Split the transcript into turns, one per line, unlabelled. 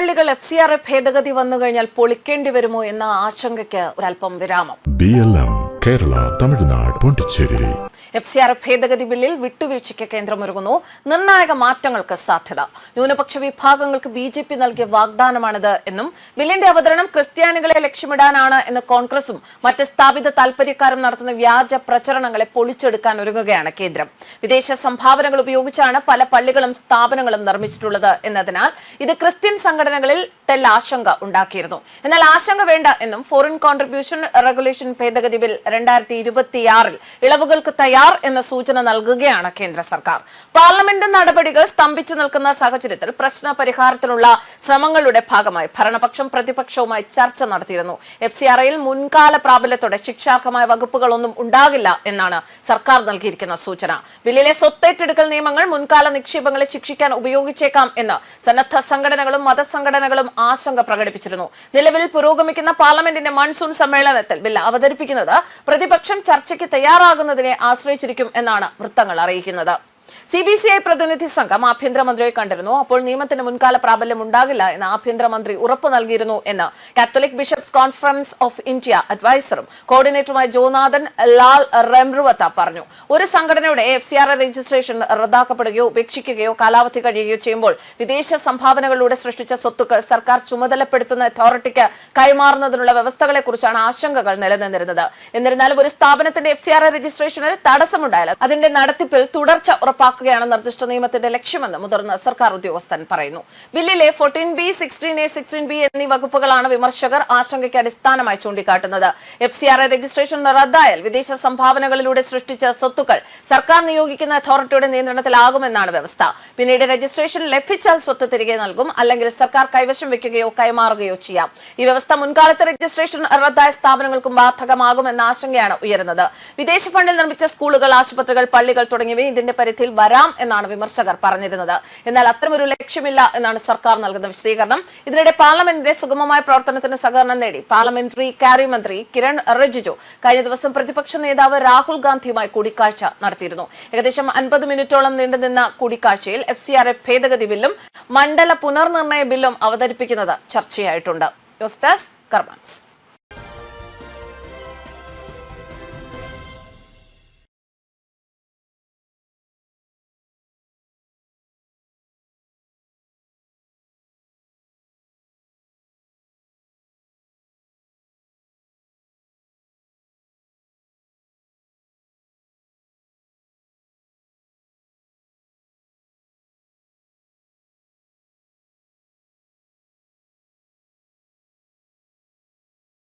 പള്ളികൾ FCRA ഭേദഗതി വന്നു കഴിഞ്ഞാൽ പൊളിക്കേണ്ടി വരുമോ എന്ന ആശങ്കയ്ക്ക് ഒരല്പം വിരാമം.
കേരള, തമിഴ്നാട്, പോണ്ടിച്ചേരി.
FCRA ഭേദഗതി ബില്ലിൽ വിട്ടുവീഴ്ചയ്ക്ക് കേന്ദ്രമൊരുങ്ങുന്നു. നിർണായക മാറ്റങ്ങൾക്ക് സാധ്യത. ന്യൂനപക്ഷ വിഭാഗങ്ങൾക്ക് BJP നൽകിയ വാഗ്ദാനമാണിത് എന്നും ബില്ലിന്റെ അവതരണം ക്രിസ്ത്യാനികളെ ലക്ഷ്യമിടാനാണ് എന്ന് കോൺഗ്രസും മറ്റ് സ്ഥാപിത താൽപര്യക്കാരും നടത്തുന്ന വ്യാജ പ്രചരണങ്ങളെ പൊളിച്ചെടുക്കാൻ ഒരുങ്ങുകയാണ് കേന്ദ്രം. വിദേശ സംഭാവനകൾ ഉപയോഗിച്ചാണ് പല പള്ളികളും സ്ഥാപനങ്ങളും നിർമ്മിച്ചിട്ടുള്ളത് എന്നതിനാൽ ഇത് ക്രിസ്ത്യൻ സംഘടനകളിൽ ആശങ്ക ഉണ്ടാക്കിയിരുന്നു. എന്നാൽ ആശങ്ക വേണ്ട എന്നും ഫോറിൻ കോൺട്രിബ്യൂഷൻ റെഗുലേഷൻ ഭേദഗതി ബിൽ 2026 ഇളവുകൾക്ക് തയ്യാർ എന്ന സൂചന നൽകുകയാണ് കേന്ദ്ര സർക്കാർ. പാർലമെന്റ് നടപടികൾ സ്തംഭിച്ചു നിൽക്കുന്ന സാഹചര്യത്തിൽ പ്രശ്ന പരിഹാരത്തിനുള്ള ശ്രമങ്ങളുടെ ഭാഗമായി ഭരണപക്ഷം പ്രതിപക്ഷവുമായി ചർച്ച നടത്തിയിരുന്നു. FCRAയിൽ മുൻകാല പ്രാബല്യത്തോടെ ശിക്ഷാർഹമായ വകുപ്പുകളൊന്നും ഉണ്ടാകില്ല എന്നാണ് സർക്കാർ നൽകിയിരിക്കുന്ന സൂചന. ബില്ലിലെ സ്വത്തേറ്റെടുക്കൽ നിയമങ്ങൾ മുൻകാല നിക്ഷേപങ്ങളെ ശിക്ഷിക്കാൻ ഉപയോഗിച്ചേക്കാം എന്ന് സന്നദ്ധ സംഘടനകളും മതസംഘടനകളും ആശങ്ക പ്രകടിപ്പിച്ചിരുന്നു. നിലവിൽ പുരോഗമിക്കുന്ന പാർലമെന്റിന്റെ മൺസൂൺ സമ്മേളനത്തിൽ ബിൽ അവതരിപ്പിക്കുന്നത് പ്രതിപക്ഷം ചർച്ചയ്ക്ക് തയ്യാറാകുന്നതിനെ ആശ്രയിച്ചിരിക്കും എന്നാണ് വൃത്തങ്ങൾ അറിയിക്കുന്നത്. CBCI പ്രതിനിധി സംഘം ആഭ്യന്തരമന്ത്രിയെ കണ്ടിരുന്നു. അപ്പോൾ നിയമത്തിന് മുൻകാല പ്രാബല്യം ഉണ്ടാകില്ല എന്ന് ആഭ്യന്തരമന്ത്രി ഉറപ്പു നൽകിയിരുന്നു എന്ന് Catholic bishops conference of India അഡ്വൈസറും കോർഡിനേറ്ററുമായ ജോനാഥൻ ലാൽ റെംറുവത്ത പറഞ്ഞു. ഒരു സംഘടനയുടെ FCRA രജിസ്ട്രേഷൻ റദ്ദാക്കപ്പെടുകയോ ഉപേക്ഷിക്കുകയോ കാലാവധി കഴിയുകയോ ചെയ്യുമ്പോൾ വിദേശ സംഭാവനകളിലൂടെ സൃഷ്ടിച്ച സ്വത്തുക്കൾ സർക്കാർ ചുമതലപ്പെടുത്തുന്ന അതോറിറ്റിക്ക് കൈമാറുന്നതിനുള്ള വ്യവസ്ഥകളെക്കുറിച്ചാണ് ആശങ്കകൾ നിലനിന്നിരുന്നത്. എന്നിരുന്നാലും ഒരു സ്ഥാപനത്തിന്റെ FCRA രജിസ്ട്രേഷനിൽ തടസ്സമുണ്ടായാൽ അതിന്റെ നടത്തിപ്പിൽ തുടർച്ച ഉറപ്പാക്കുകയാണ് നിർദ്ദിഷ്ട നിയമത്തിന്റെ ലക്ഷ്യമെന്ന് മുതിർന്ന സർക്കാർ ഉദ്യോഗസ്ഥൻ പറയുന്നു. ബില്ലിലെ 14B, 16A, 16B എന്നീ വകുപ്പുകളാണ് വിമർശകർ ആശങ്കയ്ക്ക് അടിസ്ഥാനമായി ചൂണ്ടിക്കാട്ടുന്നത്. FCRA രജിസ്ട്രേഷൻ റദ്ദായാൽ വിദേശ സംഭാവനകളിലൂടെ സൃഷ്ടിച്ച സ്വത്തുക്കൾ സർക്കാർ നിയോഗിക്കുന്ന അതോറിറ്റിയുടെ നിയന്ത്രണത്തിലാകുമെന്നാണ് വ്യവസ്ഥ. പിന്നീട് രജിസ്ട്രേഷൻ ലഭിച്ചാൽ സ്വത്ത് തിരികെ നൽകും, അല്ലെങ്കിൽ സർക്കാർ കൈവശം വെക്കുകയോ കൈമാറുകയോ ചെയ്യാം. ഈ വ്യവസ്ഥ മുൻകാലത്തെ രജിസ്ട്രേഷൻ റദ്ദായ സ്ഥാപനങ്ങൾക്കും ബാധകമാകുമെന്ന ആശങ്കയാണ് ഉയരുന്നത്. വിദേശ ഫണ്ടിൽ നിർമ്മിച്ച സ്കൂളുകൾ, ആശുപത്രികൾ, പള്ളികൾ തുടങ്ങിയവ ഇതിന്റെ പരിധിയിൽ വരാം എന്നാണ് വിമർശകർ പറഞ്ഞിരുന്നത്. എന്നാൽ അത്തരമൊരു ലക്ഷ്യമില്ല എന്നാണ് സർക്കാർ നൽകുന്ന വിശദീകരണം. ഇതിനിടെ പാർലമെന്റിന്റെ സുഗമമായ പ്രവർത്തനത്തിന് സഹകരണം നേടി പാർലമെന്ററി കാര്യ മന്ത്രി കിരൺ റിജിജു കഴിഞ്ഞ ദിവസം പ്രതിപക്ഷ നേതാവ് രാഹുൽ ഗാന്ധിയുമായി കൂടിക്കാഴ്ച നടത്തിയിരുന്നു. ഏകദേശം 50 മിനിറ്റോളം നീണ്ടുനിന്ന കൂടിക്കാഴ്ചയിൽ FCRA ഭേദഗതി ബില്ലും മണ്ഡല പുനർനിർണയ ബില്ലും അവതരിപ്പിക്കുന്നത് ചർച്ചയായിട്ടുണ്ട്. News desk കർമ്മൻസ്.